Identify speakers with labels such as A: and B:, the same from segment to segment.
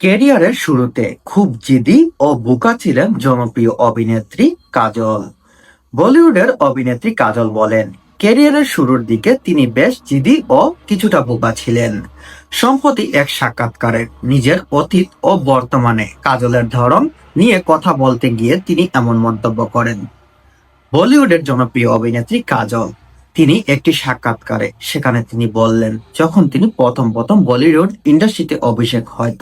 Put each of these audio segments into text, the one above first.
A: ক্যারিয়ারের শুরুতে খুব জিদি ও বোকা ছিলেন জনপ্রিয় অভিনেত্রী কাজল। বলিউডের অভিনেত্রী কাজল বলেন, ক্যারিয়ারের শুরুর দিকে তিনি বেশ জিদি ও কিছুটা বোকা ছিলেন। সম্প্রতি এক সাক্ষাৎকারে নিজের অতীত ও বর্তমানে কাজলের ধরন নিয়ে কথা বলতে গিয়ে তিনি এমন মন্তব্য করেন। বলিউডের জনপ্রিয় অভিনেত্রী কাজল তিনি একটি সাক্ষাৎকারে সেখানে তিনি বললেন, যখন তিনি প্রথম প্রথম বলিউড ইন্ডাস্ট্রিতে অভিষেক হয়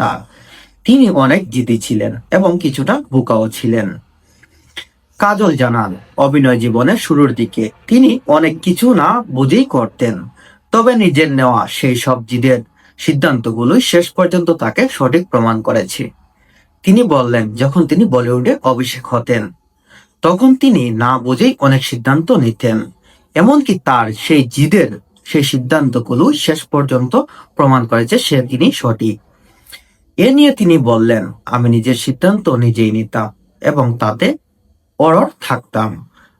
A: তিনি অনেক জিদি ছিলেন এবং কিছুটা বোকাও ছিলেন। কাজল জানান, অভিনয় জীবনের শুরুর দিকে তিনি অনেক কিছু না বুঝেই করতেন, তবে নিজের নেওয়া সেই সব জিদের সিদ্ধান্তগুলোই শেষ পর্যন্ত তাকে সঠিক প্রমাণ করেছে। তিনি বললেন, যখন তিনি বলিউডে অভিষেক হতেন তখন তিনি না বুঝেই অনেক সিদ্ধান্ত নিতেন, এমনকি তার সেই জিদের সেই সিদ্ধান্তগুলো শেষ পর্যন্ত প্রমাণ করেছে তিনি সঠিক। এ নিয়ে তিনি বললেন, আমি নিজের সিদ্ধান্ত নিজেই নিতাম এবং তাতে অড়ড় থাকতাম।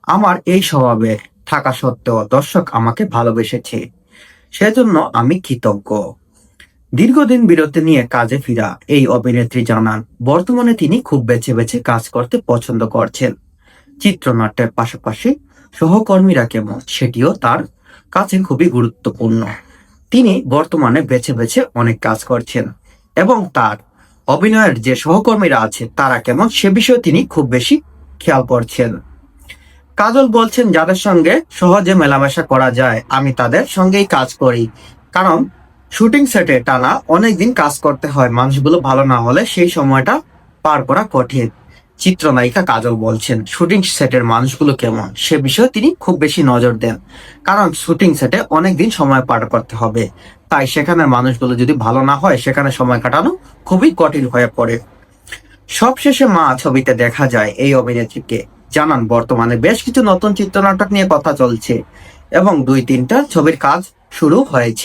A: আমার এই স্বভাবে থাকা সত্ত্বেও দর্শক আমাকে ভালোবেসেছে, সেজন্য আমি কৃতজ্ঞ। দীর্ঘদিন বিরতি নিয়ে কাজে ফিরা এই অভিনেত্রী জানান, বর্তমানে তিনি খুব বেছে বেছে কাজ করতে পছন্দ করছেন। চিত্রনাট্যের পাশাপাশি সহকর্মীরা কেমন সেটিও তার কাছে খুবই গুরুত্বপূর্ণ। তিনি বর্তমানে বেছে বেছে অনেক কাজ করছেন এবং তার অভিনয়ের যে সহকর্মীরা আছে তারা কেমন সে বিষয়ে তিনি খুব বেশি খেয়াল করছেন। কাজল বলছেন, যাদের সঙ্গে সহজে মেলামেশা করা যায় আমি তাদের সঙ্গেই কাজ করি, কারণ শুটিং সেটে টানা অনেকদিন কাজ করতে হয়, মানুষগুলো ভালো না হলে সেই সময়টা পার করা কঠিন। চিত্রনায়িকা কাজল বলছেন, শুটিং সেটের মানুষগুলো কেমন সে বিষয়ে তিনি খুব বেশি নজর দেন, কারণ শুটিং সেটে অনেকদিন সময় পার করতে হবে, তাই সেখানের মানুষগুলো যদি ভালো না হয় সেখানে সময় কাটানো খুবই কঠিন হয়ে পড়ে। সবশেষে মা ছবিতে দেখা যায় এই অভিনেত্রীকে। জানান, বর্তমানে বেশ কিছু নতুন চিত্রনাটক নিয়ে কথা চলছে এবং 2-3টা ছবির কাজ শুরু হয়েছে।